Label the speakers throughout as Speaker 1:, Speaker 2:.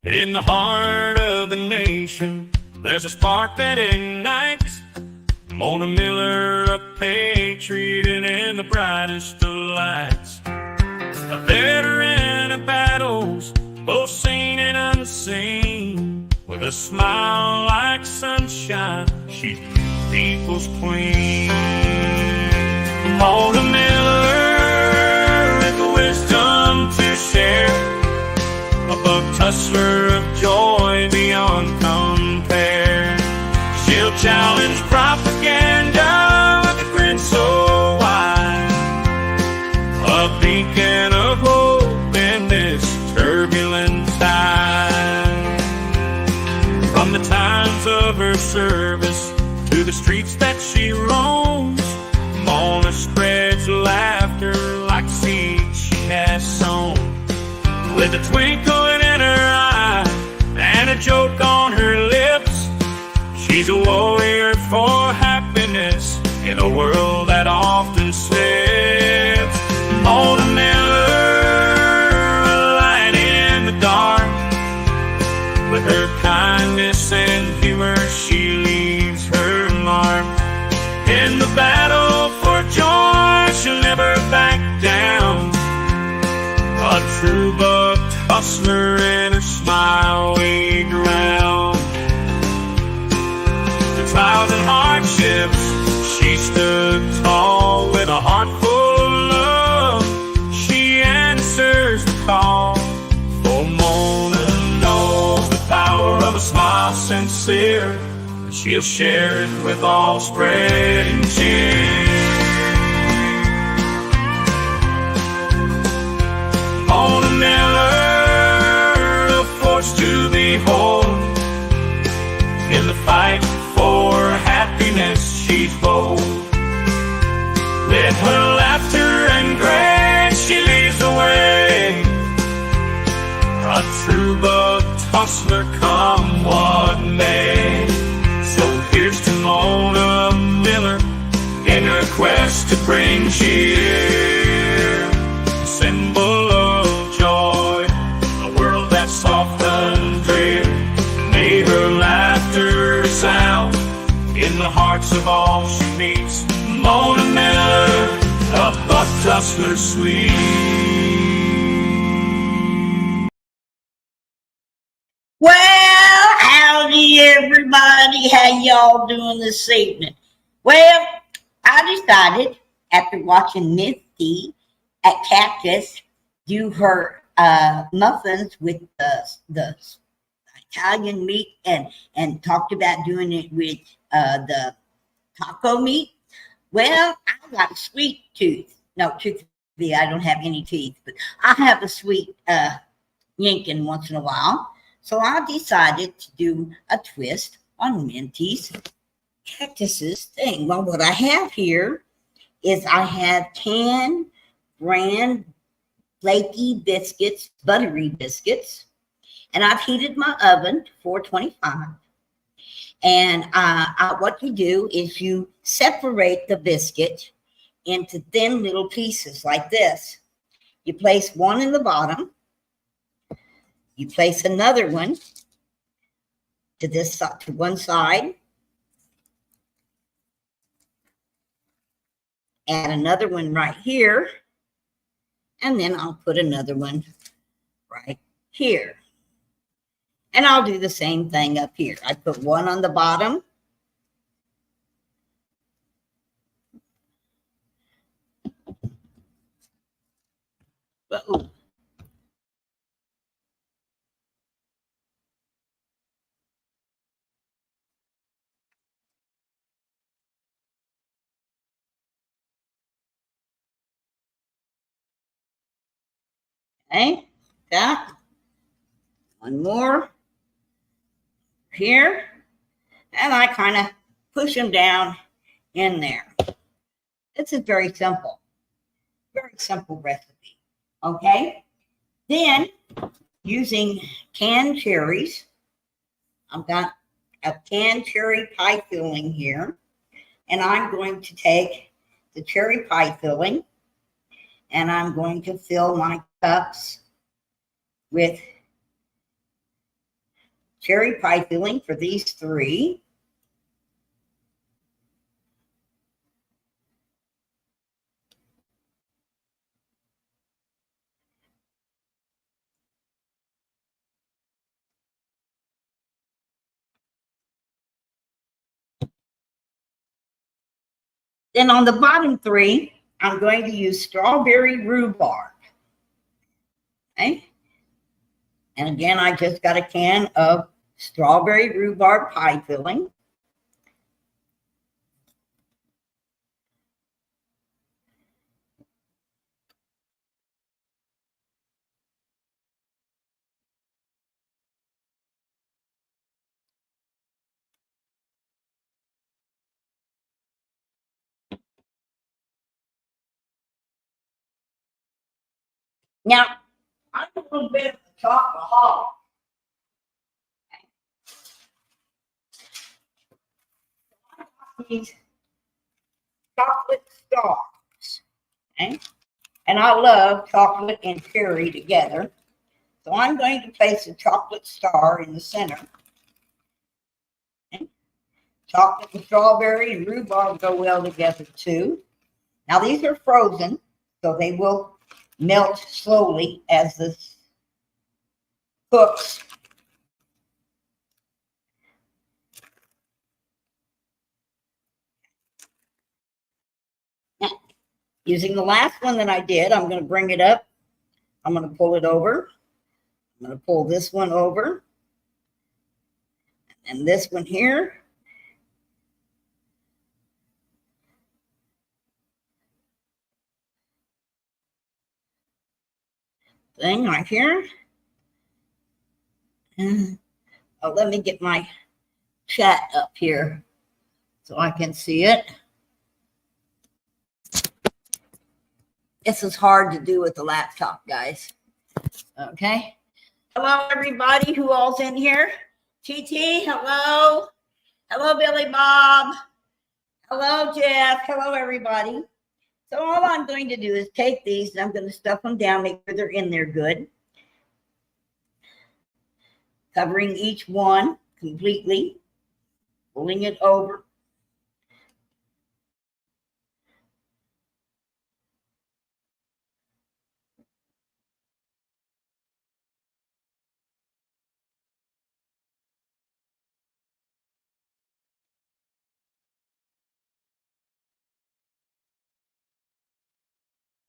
Speaker 1: In the heart of the nation, there's a spark that ignites. Mona Miller, a patriot, and in the brightest of lights. A veteran of battles, both seen and unseen. With a smile like sunshine, she's people's queen. Mona Miller, with the wisdom to share. A buck tussler of joy beyond compare. She'll challenge propaganda with a grin so wide. A beacon of hope in this turbulent time. From the times of her service to the streets that she roams, Mona spreads laughter like seeds she has sown. With a twinkle in her eye and a joke on her lips, she's a warrior for happiness in a world that often slips. Mona Miller, a light in the dark. With her kindness and humor, she leaves her mark. In the battle for joy, she'll never back down. A true buck hustler and her smile we drown. The trials and hardships, she stood tall with a heart full of love. She answers the call, for Mona knows the power of a smile sincere, and she'll share it with all spreading cheer. Mona Miller, a force to behold. In the fight for happiness, she's bold. With her laughter and grace, she leads the way. A true buck hustler, come what may. So here's to Mona Miller in her quest to bring cheer. A symbol of joy, a world that's soft and drear. May her laughter sound in the hearts of all she meets. Mona Miller, a buck tussler sweet.
Speaker 2: Well, howdy everybody. How y'all doing this evening? Well, I decided after watching Misty at Cactus do her muffins with the Italian meat and talked about doing it with the taco meat. Well, I got a sweet tooth. No, truth be, I don't have any teeth, but I have a sweet yanking once in a while. So I decided to do a twist on Minty's Cactus's thing. Well, what I have here is I have 10 brand flaky biscuits, buttery biscuits, and I've heated my oven to 425. And what you do is you separate the biscuit into thin little pieces like this. You place one in the bottom. You place another one to this side, to one side. Add another one right here. And then I'll put another one right here. And I'll do the same thing up here. I put one on the bottom. Uh-oh. Okay, that. One more here. And I kind of push them down in there. This is very simple recipe. Okay. Then using canned cherries, I've got a canned cherry pie filling here. And I'm going to take the cherry pie filling and I'm going to fill my cups with cherry pie filling for these three. Then on the bottom three, I'm going to use strawberry rhubarb. Okay. And again, I just got a can of strawberry rhubarb pie filling. Now, I'm a little bit of a chocoholic. These chocolate stars. Okay? And I love chocolate and cherry together. So I'm going to place a chocolate star in the center. Okay? Chocolate and strawberry and rhubarb go well together too. Now these are frozen, so they will melt slowly as this cooks. Now, using the last one that I did, I'm going to bring it up. I'm going to pull it over. I'm going to pull this one over. And this one here. Thing right here. And oh, let me get my chat up here so I can see it. This is hard to do with the laptop, guys. Okay. Hello, everybody who all's in here. TT, hello. Hello, Billy Bob. Hello, Jeff. Hello, everybody. So all I'm going to do is take these and I'm going to stuff them down, make sure they're in there good. Covering each one completely. Pulling it over.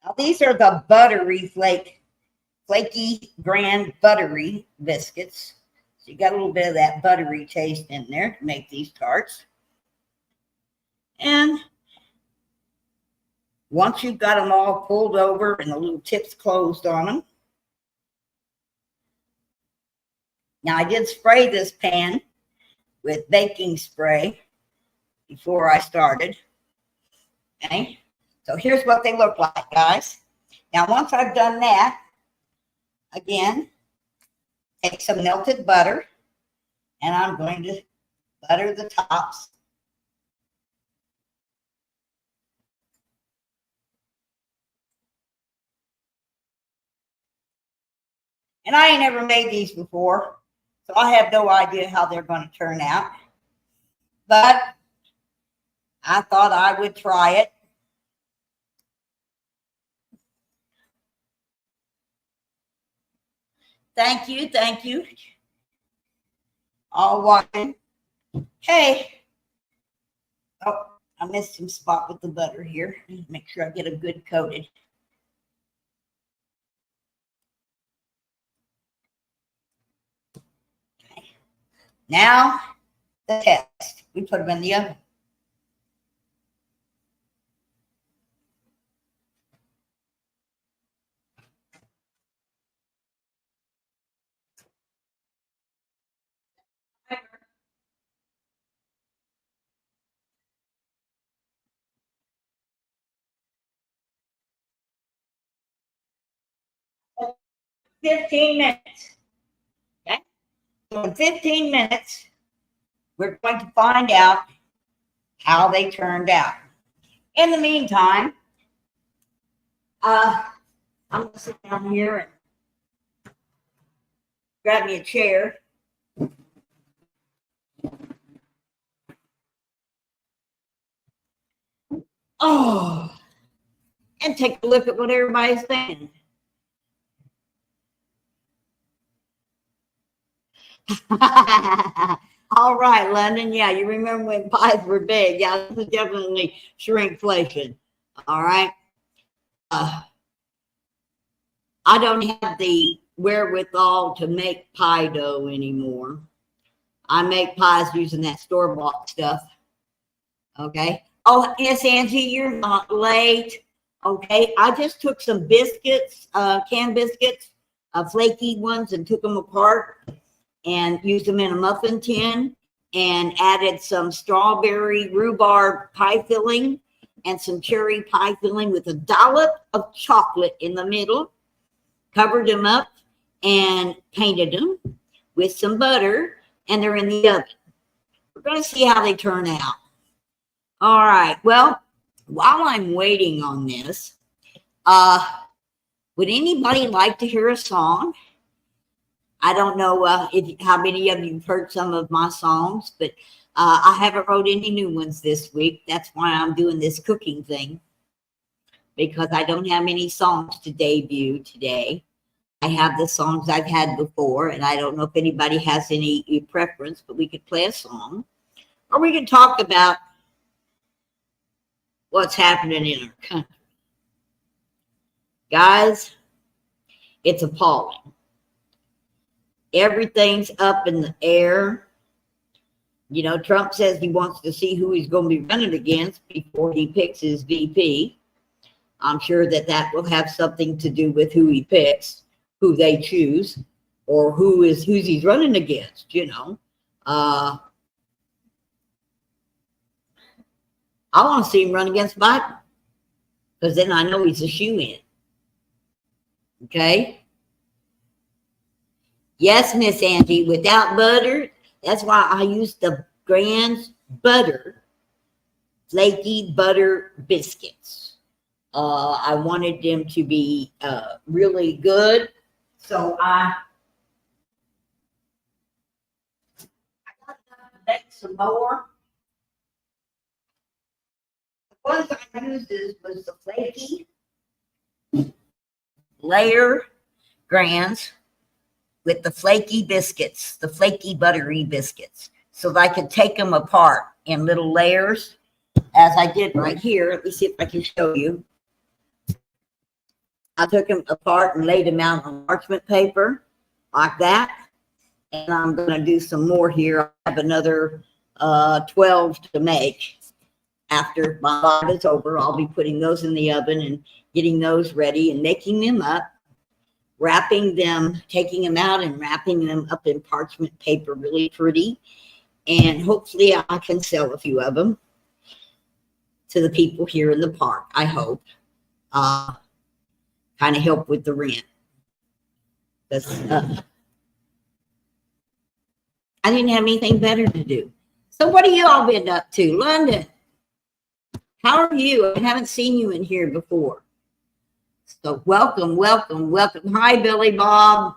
Speaker 2: Now these are the buttery flaky grand buttery biscuits. So you got a little bit of that buttery taste in there to make these tarts. And once you've got them all pulled over and the little tips closed on them. Now I did spray this pan with baking spray before I started. Okay. So here's what they look like, guys. Now, once I've done that, again, take some melted butter, and I'm going to butter the tops. And I ain't never made these before, so I have no idea how they're going to turn out. But I thought I would try it. Thank you, thank you. All watching. Hey. Oh, I missed some spot with the butter here. Make sure I get a good coated. Okay. Now, the test. We put them in the oven. For 15 minutes. Okay? So in 15 minutes, we're going to find out how they turned out. In the meantime, I'm going to sit down here and grab me a chair. Oh, and take a look at what everybody's saying. All right, London. Yeah, you remember when pies were big. Yeah, this is definitely shrinkflation. All right. I don't have the wherewithal to make pie dough anymore. I make pies using that store-bought stuff. Okay. Oh, yes, Angie, you're not late. Okay. I just took some biscuits, canned biscuits, flaky ones, and took them apart and used them in a muffin tin and added some strawberry rhubarb pie filling and some cherry pie filling with a dollop of chocolate in the middle. Covered them up and painted them with some butter, and they're in the oven. We're going to see how they turn out. All right. Well, while I'm waiting on this, would anybody like to hear a song? I don't know how many of you have heard some of my songs, but I haven't wrote any new ones this week. That's why I'm doing this cooking thing, because I don't have any songs to debut today. I have the songs I've had before, and I don't know if anybody has any preference, but we could play a song, or we could talk about what's happening in our country. Guys, it's appalling. Everything's up in the air. You know, Trump says he wants to see who he's going to be running against before he picks his VP. I'm sure that will have something to do with who he picks, who they choose, or who's he's running against, you know. I want to see him run against Biden, because then I know he's a shoo-in. Okay? Yes, Miss Angie, without butter, that's why I use the Grand's butter, flaky butter biscuits. I wanted them to be really good, so I got enough to make some more. The ones I used was the flaky layer Grands with the flaky biscuits, the flaky buttery biscuits, so that I could take them apart in little layers, as I did right here. Let me see if I can show you. I took them apart and laid them out on parchment paper like that. And I'm going to do some more here. I have another 12 to make. After my live is over, I'll be putting those in the oven and getting those ready and making them up, wrapping them, taking them out and wrapping them up in parchment paper, really pretty. And hopefully I can sell a few of them to the people here in the park, I hope. Kind of help with the rent. I didn't have anything better to do. So what have you all been up to? London, how are you? I haven't seen you in here before. So welcome, welcome, welcome. Hi, Billy Bob.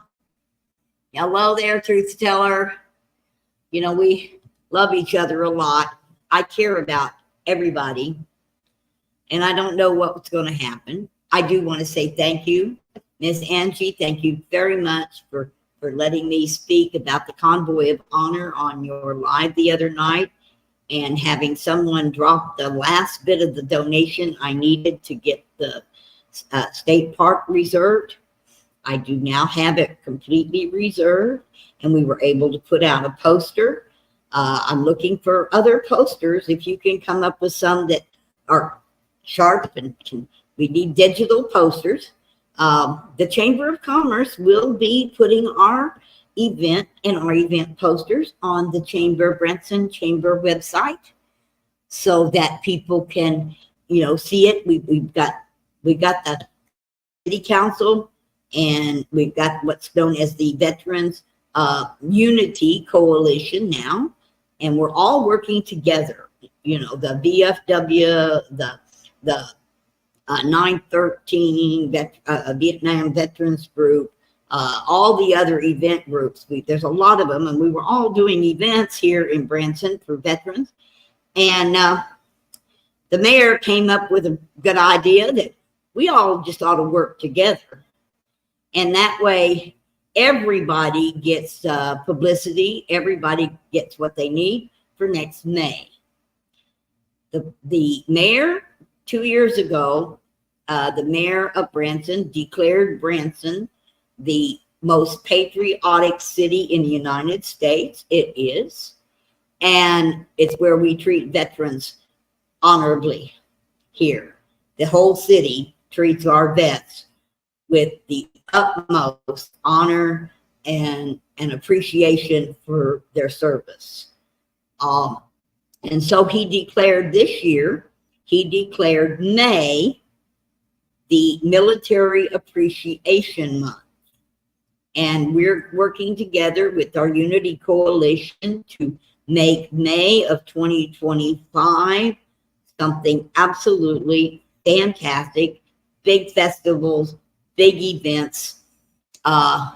Speaker 2: Hello there, Truth Teller. You know, we love each other a lot. I care about everybody. And I don't know what's going to happen. I do want to say thank you, Miss Angie. Thank you very much for letting me speak about the Convoy of Honor on your live the other night, and having someone drop the last bit of the donation I needed to get the state park reserved. I do now have it completely reserved, and we were able to put out a poster. I'm looking for other posters. If you can come up with some that are sharp and we need digital posters. The Chamber of Commerce will be putting our event and our event posters on the Branson Chamber website, so that people can, you know, see it. We've got the city council, and we've got what's known as the Veterans Unity Coalition now, and we're all working together. You know, the VFW, the 913 Vietnam Veterans Group, all the other event groups. There's a lot of them, and we were all doing events here in Branson for veterans. And the mayor came up with a good idea that we all just ought to work together. And that way, everybody gets publicity. Everybody gets what they need for next May. The mayor, 2 years ago, the mayor of Branson declared Branson the most patriotic city in the United States. It is. And it's where we treat veterans honorably here. The whole city treats our vets with the utmost honor and appreciation for their service. And so he declared this year, he declared May the Military Appreciation Month. And we're working together with our Unity Coalition to make May of 2025 something absolutely fantastic. Big festivals, big events. And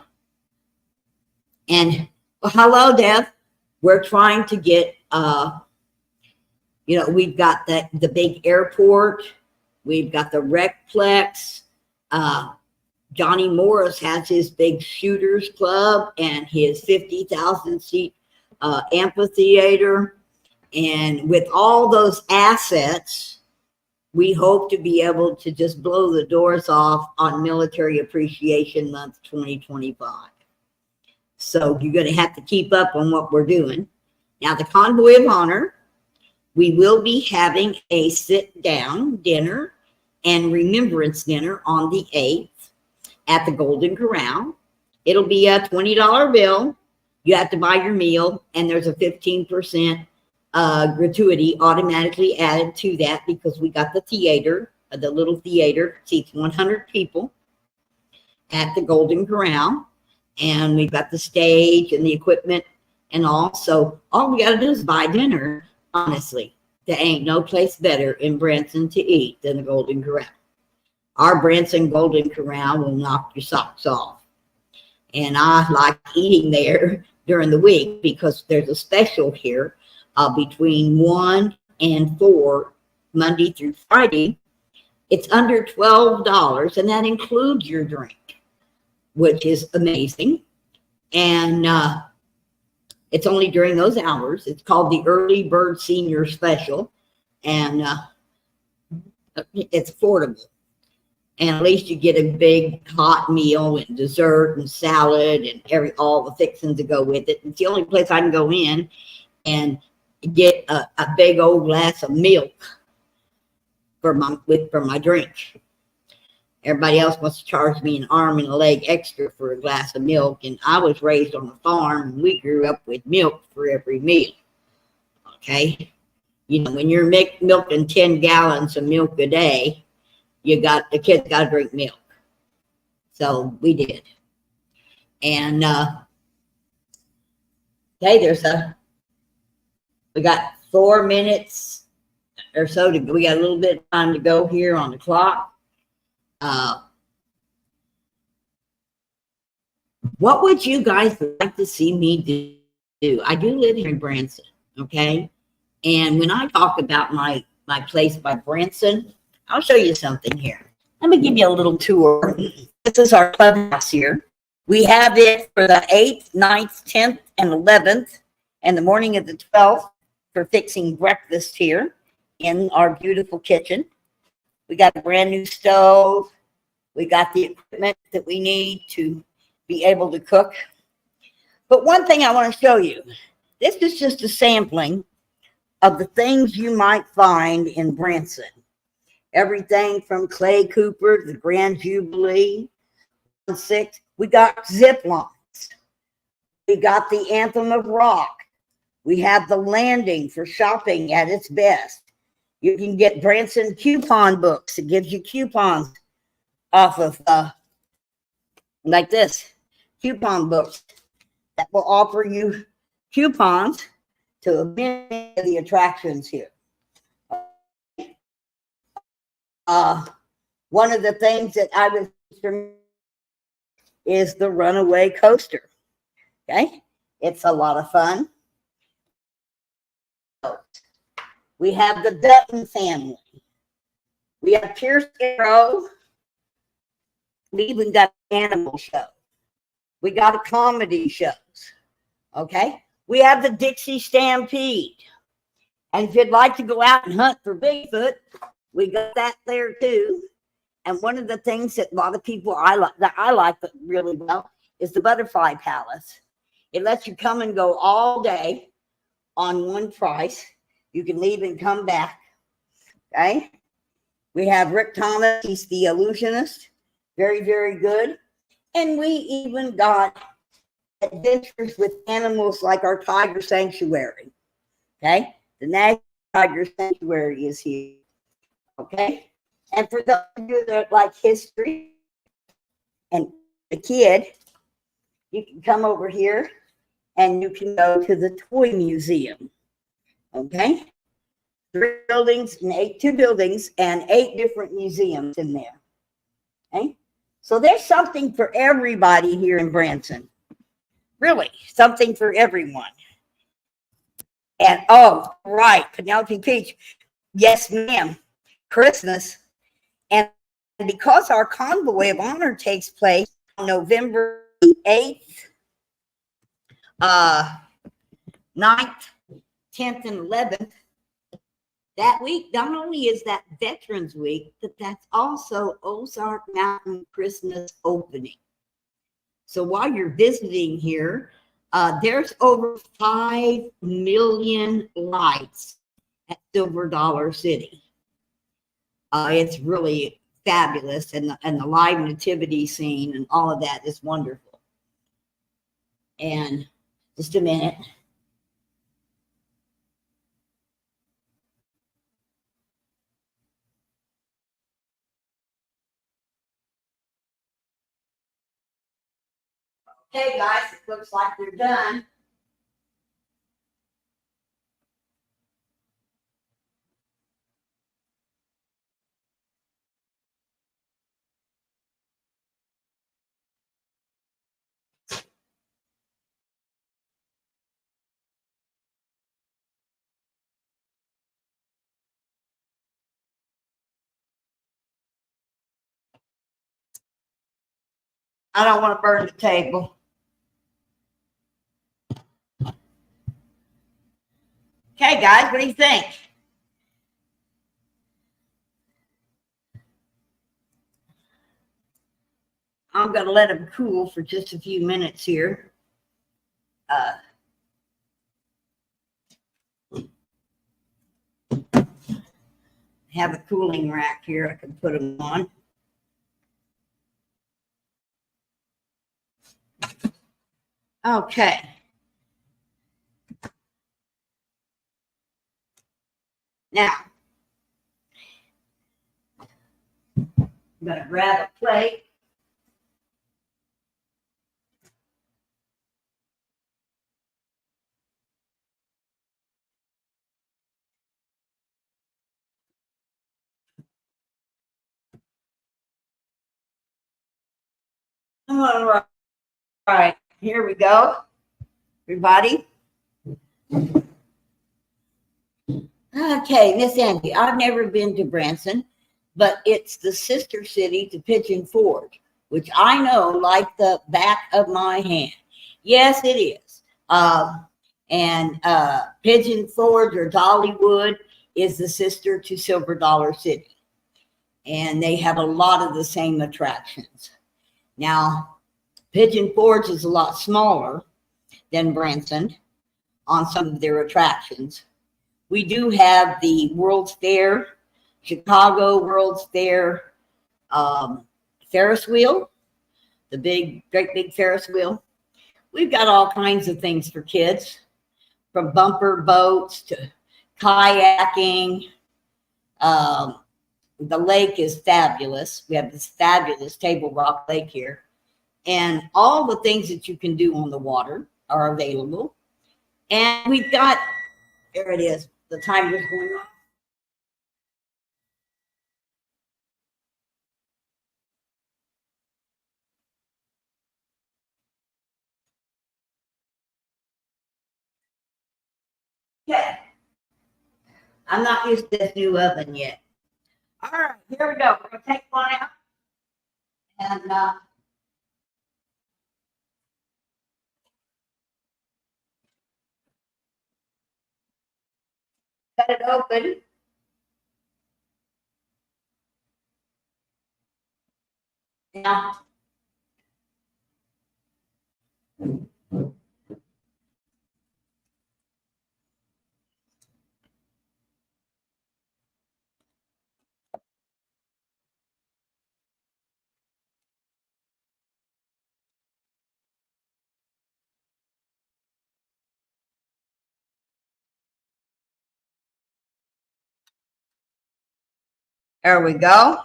Speaker 2: well, hello, Deb. We're trying to get, we've got the big airport. We've got the Recplex. Johnny Morris has his big shooters club and his 50,000 seat amphitheater. And with all those assets, we hope to be able to just blow the doors off on Military Appreciation Month 2025. So you're going to have to keep up on what we're doing. Now, the Convoy of Honor, we will be having a sit-down dinner and remembrance dinner on the 8th at the Golden Corral. It'll be a $20 bill. You have to buy your meal, and there's a 15% gratuity automatically added to that because we got the theater, the little theater, seats 100 people at the Golden Corral, and we've got the stage and the equipment and all. So all we got to do is buy dinner. Honestly, there ain't no place better in Branson to eat than the Golden Corral. Our Branson Golden Corral will knock your socks off. And I like eating there during the week because there's a special here between 1 and 4, Monday through Friday. It's under $12, and that includes your drink, which is amazing. And it's only during those hours. It's called the Early Bird Senior Special, and it's affordable. And at least you get a big hot meal and dessert and salad and all the fixings to go with it. It's the only place I can go in and get a big old glass of milk for my drink. Everybody else wants to charge me an arm and a leg extra for a glass of milk. And I was raised on a farm, and we grew up with milk for every meal. Okay? You know, when you're milking 10 gallons of milk a day, the kids got to drink milk. So we did. And, okay, we got 4 minutes or so to go. We got a little bit of time to go here on the clock. What would you guys like to see me do? I do live here in Branson, okay? And when I talk about my place by Branson, I'll show you something here. Let me give you a little tour. This is our clubhouse here. We have it for the 8th, 9th, 10th, and 11th, and the morning of the 12th for fixing breakfast here in our beautiful kitchen. We got a brand new stove. We got the equipment that we need to be able to cook. But one thing I want to show you, this is just a sampling of the things you might find in Branson. Everything from Clay Cooper, the Grand Jubilee, 6. We got zip lines. We got the Anthem of Rock. We have the Landing for shopping at its best. You can get Branson coupon books. It gives you coupons off of, like this, coupon books that will offer you coupons to many of the attractions here. One of the things that I was is the Runaway Coaster. Okay, it's a lot of fun. We have the Dutton family. We have Pierce Arrow. We even got an animal show. We got a comedy shows. Okay. We have the Dixie Stampede. And if you'd like to go out and hunt for Bigfoot, we got that there too. And one of the things that a lot of people that I like really well is the Butterfly Palace. It lets you come and go all day on one price. You can leave and come back. Okay. We have Rick Thomas. He's the illusionist. Very, very good. And we even got adventures with animals like our Tiger Sanctuary. Okay. The National Tiger Sanctuary is here. Okay. And for those of you that like history and a kid, you can come over here and you can go to the Toy Museum. Okay. 2 buildings and 8 different museums in there. Okay. So there's something for everybody here in Branson. Really, something for everyone. And oh, right, Penelope Peach. Yes, ma'am. Christmas. And because our convoy of honor takes place on November 8th, 9th, 10th, and 11th, that week, not only is that Veterans Week, but that's also Ozark Mountain Christmas opening. So while you're visiting here, there's over 5 million lights at Silver Dollar City. It's really fabulous, and the live nativity scene and all of that is wonderful. And just a minute. Okay, guys, it looks like we're done. I don't want to burn the table. Okay, guys, what do you think? I'm going to let them cool for just a few minutes here. Have a cooling rack here I can put them on. Okay. Now, I'm going to grab a plate. All right, here we go, everybody. Okay, Miss Andy, I've never been to Branson, but it's the sister city to Pigeon Forge, which I know like the back of my hand. Yes, it is. And Pigeon Forge or Dollywood is the sister to Silver Dollar City. And they have a lot of the same attractions. Now, Pigeon Forge is a lot smaller than Branson on some of their attractions. We do have the World's Fair, Chicago World's Fair Ferris wheel, the great big Ferris wheel. We've got all kinds of things for kids, from bumper boats to kayaking. The lake is fabulous. We have this fabulous Table Rock Lake here. And all the things that you can do on the water are available. And we've got, there it is, the timer's going on. Okay. I'm not used to this new oven yet. All right, here we go. We're going to take one out and cut it open. Now, there we go.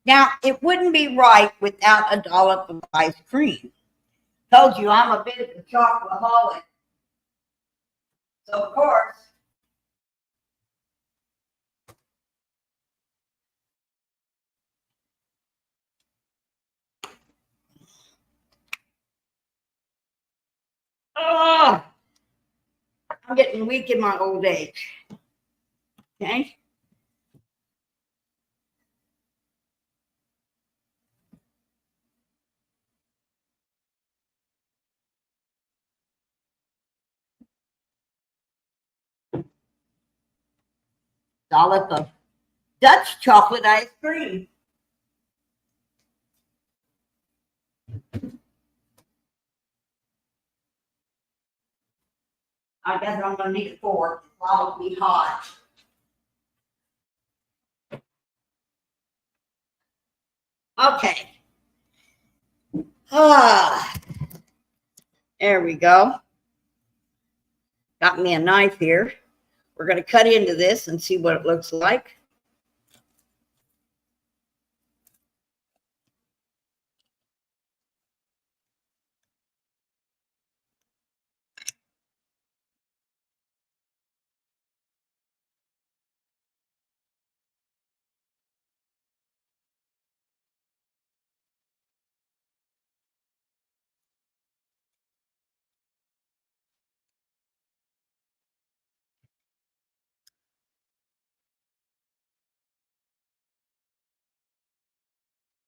Speaker 2: Now, it wouldn't be right without a dollop of ice cream. Told you I'm a bit of a chocoholic. So, of course, oh, I'm getting weak in my old age. Okay. Dollop of Dutch chocolate ice cream. I guess I'm going to need a fork. It's probably hot. Okay. Ah, there we go. Got me a knife here. We're going to cut into this and see what it looks like.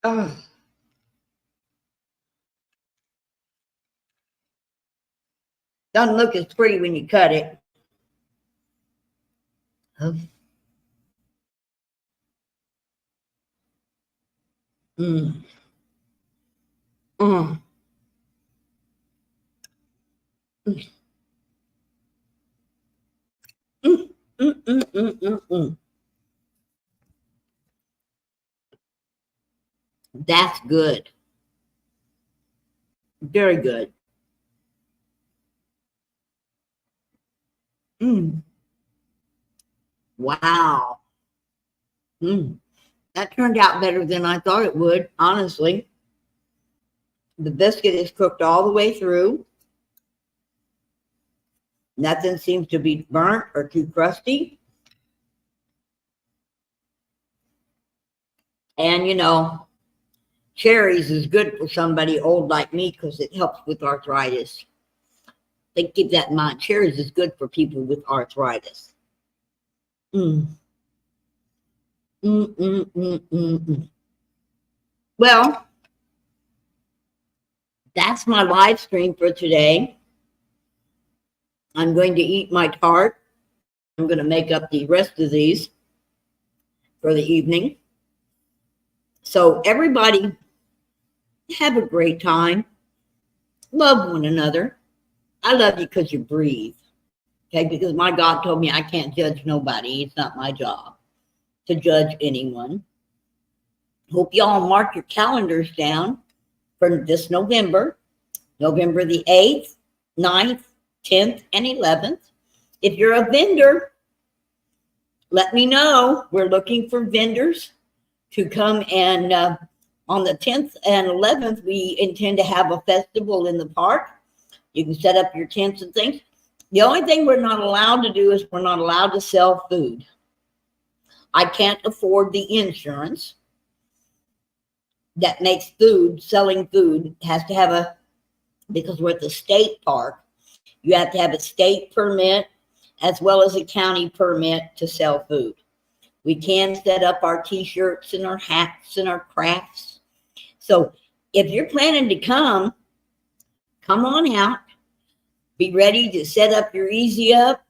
Speaker 2: Oh. Doesn't look as pretty when you cut it. Oh. Mm. Mm. Mm. Mm. Mm. Mm. Mm. Mm. Mm. That's good. Very good. Mm. Wow. Mm. That turned out better than I thought it would, honestly. The biscuit is cooked all the way through. Nothing seems to be burnt or too crusty. And, you know, cherries is good for somebody old like me because it helps with arthritis. They keep that in mind. Cherries is good for people with arthritis. Mm. Mm, mm, mm, mm, mm. Well, that's my live stream for today. I'm going to eat my tart. I'm going to make up the rest of these for the evening. So everybody have a great time. Love one another. I love you because you breathe. Okay, because my God told me I can't judge nobody. It's not my job to judge anyone. Hope y'all mark your calendars down for this November, November the 8th, 9th, 10th, and 11th. If you're a vendor, let me know. We're looking for vendors to come, and on the 10th and 11th, we intend to have a festival in the park. You can set up your tents and things. The only thing we're not allowed to do is we're not allowed to sell food. I can't afford the insurance that makes food, selling food has to have because we're at the state park, you have to have a state permit as well as a county permit to sell food. We can set up our t-shirts and our hats and our crafts. So if you're planning to come on out. Be ready to set up your Easy Up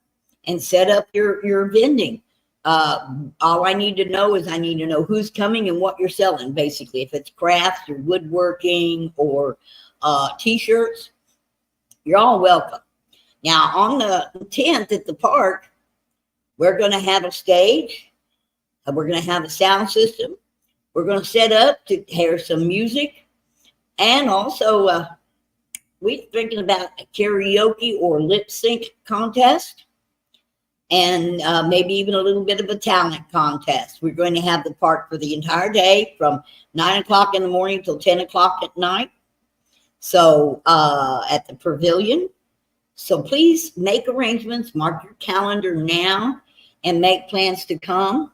Speaker 2: and set up your vending. All I need to know is I need to know who's coming and what you're selling, basically. If it's crafts or woodworking or t-shirts, you're all welcome. Now, on the 10th at the park, we're going to have a stage. We're going to have a sound system. We're going to set up to hear some music. And also, we're thinking about a karaoke or lip sync contest. And maybe even a little bit of a talent contest. We're going to have the park for the entire day from 9 o'clock in the morning till 10 o'clock at night. So at the pavilion. So please make arrangements, mark your calendar now, and make plans to come.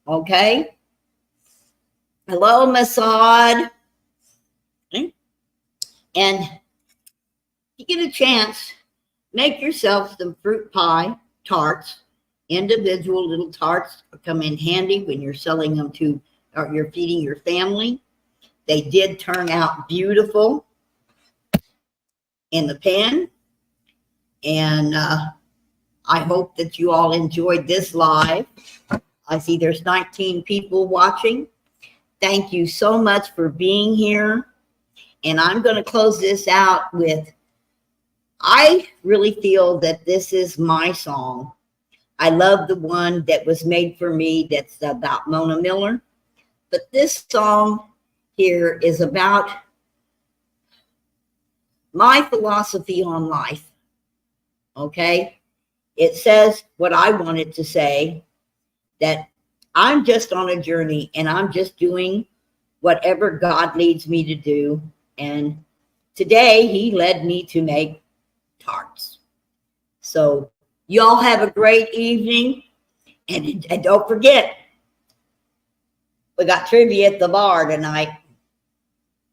Speaker 2: Okay. Hello, Masad. Okay. And if you get a chance, make yourself some fruit pie tarts. Individual little tarts come in handy when you're selling them to, or you're feeding your family. They did turn out beautiful in the pan. And I hope that you all enjoyed this live. I see there's 19 people watching. Thank you so much for being here. And I'm going to close this out with, I really feel that this is my song. I love the one that was made for me that's about Mona Miller. But this song here is about my philosophy on life. Okay? It says what I wanted to say, that I'm just on a journey and I'm just doing whatever God leads me to do. And today he led me to make tarts. So y'all have a great evening. And don't forget, we got trivia at the bar tonight.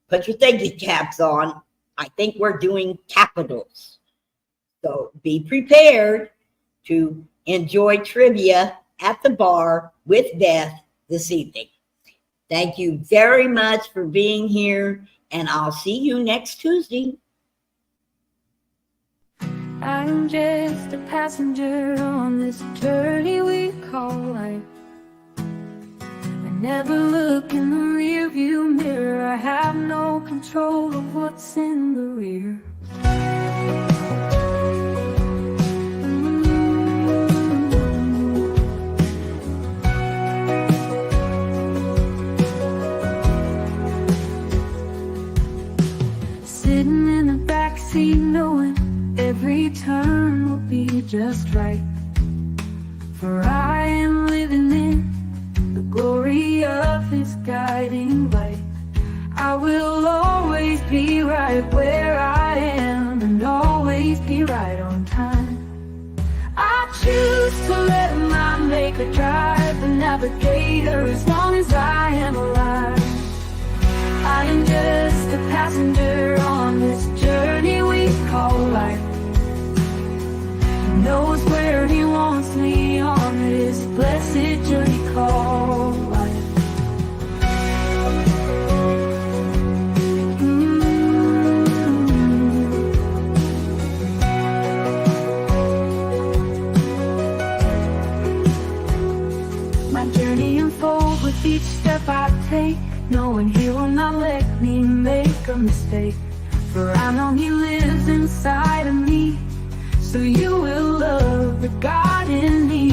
Speaker 2: Put your thinking caps on. I think we're doing capitals. So be prepared to enjoy trivia at the bar with Beth this evening. Thank you very much for being here, and I'll see you next Tuesday.
Speaker 3: I'm just a passenger on this journey we call life. I never look in the rearview mirror. I have no control of what's in the rear. Sitting in the backseat knowing every turn will be just right. For I am living in the glory of his guiding light. I will always be right where I am and always be right on time. I choose to let my maker drive the navigator as long as I am alive. I am just a passenger on this journey we call life. He knows where he wants me on this blessed journey called life. My journey unfolds with each step I take, knowing he will not let me make a mistake. For I know he lives inside of me, so you will love the God in me.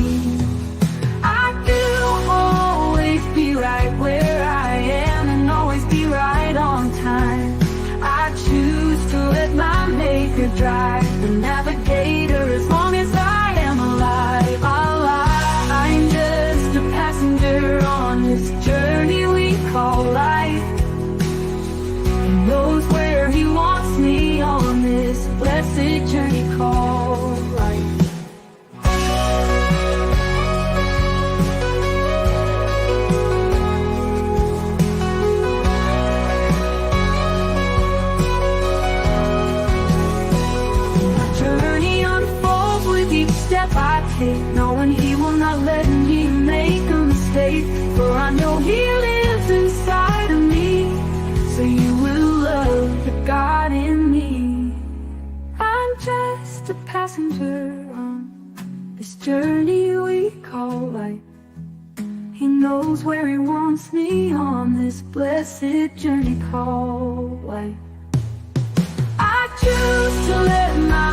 Speaker 3: I do always be right where I am and always be right on time. I choose to let my maker drive the navigator as long as I am alive. I'm just a passenger on this journey we call life. He knows where he wants me on this blessed journey called life. hesitate, knowing He will not let me make a mistake. For I know He lives inside of me, so you will love the God in me. I'm just a passenger on this journey we call life. He knows where He wants me on this blessed journey called life. I choose to let my